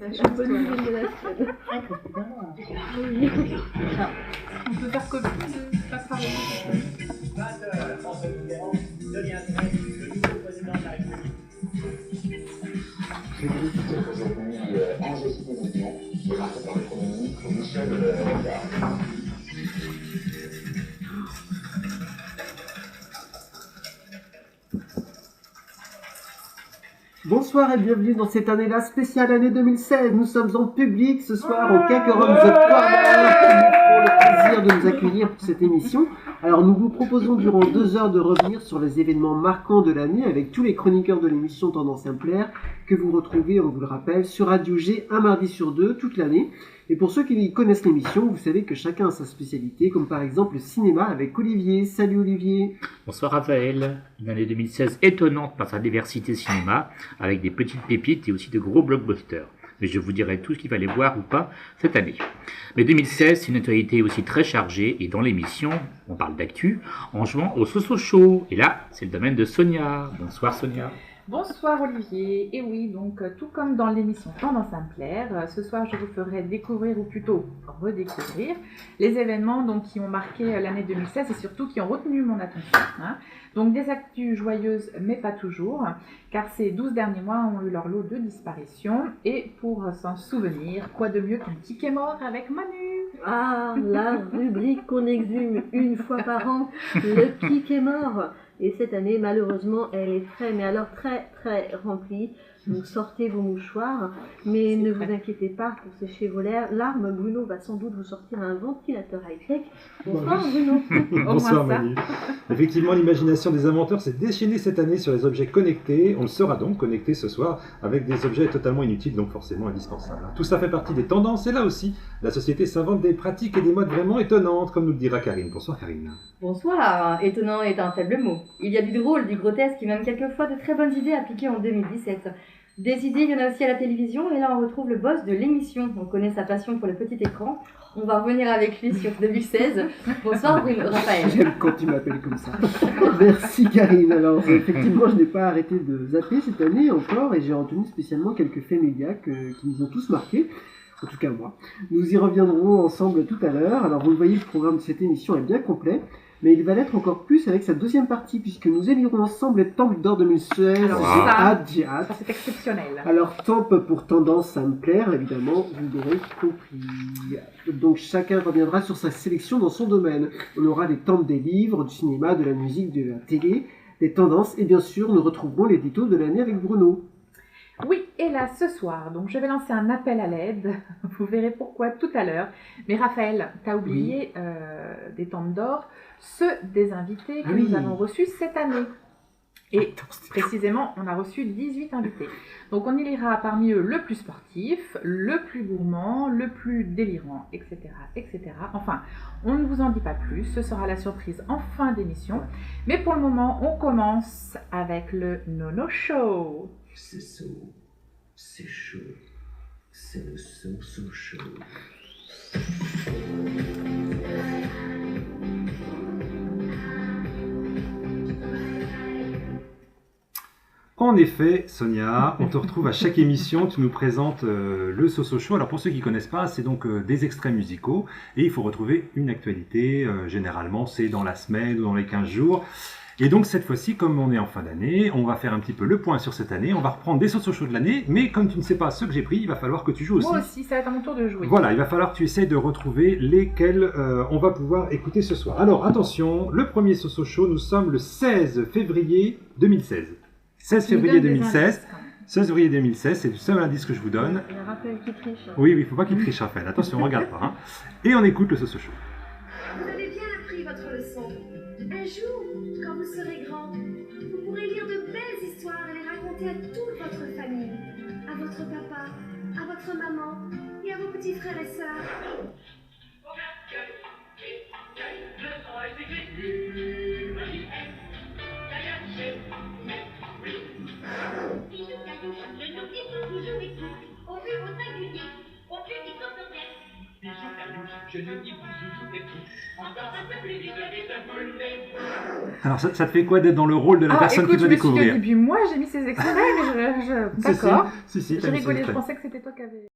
La bonne nouvelle de la semaine. Oui. On peut faire copie de pas parler. François Mitterrand devient le nouveau président de la République. Je vais vous dire aujourd'hui Angers Cité-Vision, démarqué par le Premier ministre Michel Rocard. Bonsoir et bienvenue dans cette année-là spéciale année 2016. Nous sommes en public ce soir au Caquerum The Corner qui nous font le plaisir de nous accueillir pour cette émission. Alors nous vous proposons durant 2 heures de revenir sur les événements marquants de l'année avec tous les chroniqueurs de l'émission Tendance Implaire que vous retrouvez, on vous le rappelle, sur Radio G un mardi sur 2 toute l'année. Et pour ceux qui connaissent l'émission, vous savez que chacun a sa spécialité, comme par exemple le cinéma avec Olivier. Salut Olivier. Bonsoir Raphaël. Une année 2016 étonnante par sa diversité cinéma, avec des petites pépites et aussi de gros blockbusters. Mais je vous dirai tout ce qu'il fallait voir ou pas cette année. Mais 2016, c'est une actualité aussi très chargée, et dans l'émission, on parle d'actu, en jouant au Soso Show. Et là, c'est le domaine de Sonia. Bonsoir Sonia. Bonsoir Olivier, et oui, donc tout comme dans l'émission Tendance Implaire, ce soir je vous ferai découvrir, ou plutôt redécouvrir, les événements donc, qui ont marqué l'année 2016 et surtout qui ont retenu mon attention. Donc des actus joyeuses, mais pas toujours, car ces 12 derniers mois ont eu leur lot de disparitions, et pour s'en souvenir, quoi de mieux qu'un ticket mort avec Manu? Ah, la rubrique qu'on exhume une fois par an, le kick est mort. Et cette année, malheureusement, elle est très remplie. Donc sortez vos mouchoirs, mais ne vous inquiétez pas pour sécher vos larmes. Bruno va sans doute vous sortir un ventilateur high-tech. Bonsoir Bruno. Bonsoir Manu. Effectivement, l'imagination des inventeurs s'est déchaînée cette année sur les objets connectés. On sera donc connecté ce soir avec des objets totalement inutiles, donc forcément indispensables. Tout ça fait partie des tendances, et là aussi, la société s'invente des pratiques et des modes vraiment étonnantes, comme nous le dira Karine. Bonsoir Karine. Bonsoir. Étonnant est un faible mot. Il y a du drôle, du grotesque et même quelquefois de très bonnes idées appliquées en 2017. Des idées, il y en a aussi à la télévision, et là on retrouve le boss de l'émission. On connaît sa passion pour le petit écran. On va revenir avec lui sur 2016. Bonsoir Bruno, Raphaël. J'aime quand tu m'appelles comme ça. Merci Karine. Alors effectivement, je n'ai pas arrêté de zapper cette année encore, et j'ai retenu spécialement quelques faits médias qui nous ont tous marqués. En tout cas moi. Nous y reviendrons ensemble tout à l'heure. Alors vous le voyez, le programme de cette émission est bien complet. Mais il va l'être encore plus avec sa deuxième partie, puisque nous élirons ensemble les temples d'or 2016. Alors ça, c'est exceptionnel. Alors, temple pour Tendance Implaire, évidemment, vous l'aurez compris. Donc, chacun reviendra sur sa sélection dans son domaine. On aura des temples des livres, du cinéma, de la musique, de la télé, des tendances, et bien sûr, nous retrouverons l'édito de l'année avec Bruno. Oui, et là, ce soir, donc je vais lancer un appel à l'aide. Vous verrez pourquoi tout à l'heure. Mais Raphaël, t'as oublié des temples d'or, ceux des invités que nous avons reçus cette année. Et précisément, on a reçu 18 invités. Donc on élira parmi eux le plus sportif, le plus gourmand, le plus délirant, etc., etc. Enfin, on ne vous en dit pas plus, ce sera la surprise en fin d'émission. Mais pour le moment, on commence avec le Nono Show. C'est chaud, c'est chaud, c'est le so chaud. En effet, Sonia, on te retrouve à chaque émission, tu nous présentes le Soso Show. Alors pour ceux qui ne connaissent pas, c'est donc des extraits musicaux, et il faut retrouver une actualité, généralement c'est dans la semaine ou dans les 15 jours. Et donc cette fois-ci, comme on est en fin d'année, on va faire un petit peu le point sur cette année, on va reprendre des Soso Show de l'année, mais comme tu ne sais pas ceux que j'ai pris, il va falloir que tu joues aussi. Moi aussi, ça va être à mon tour de jouer. Voilà, il va falloir que tu essayes de retrouver lesquels on va pouvoir écouter ce soir. Alors attention, le premier Soso Show, nous sommes le 16 février 2016. 16 février 2016. 16 février 2016, c'est le seul indice que je vous donne. Il y a Raphaël qui triche. Oui, il ne faut pas qu'il triche, Raphaël. Attention, on regarde pas. Hein. Et on écoute le Soso Show. Vous avez bien appris votre leçon. Un jour, quand vous serez grand, vous pourrez lire de belles histoires et les raconter à toute votre famille, à votre papa, à votre maman et à vos petits frères et sœurs. Au but au singulier, au but qui s'entendait. Bijou caillouche, Alors ça te fait quoi d'être dans le rôle de la personne écoute, qui doit je me suis dit découvrir? au début, moi j'ai mis ces extraits, mais d'accord. Si, J'ai t'as mis rigolé, ces je extraits. pensais que c'était toi qui avais...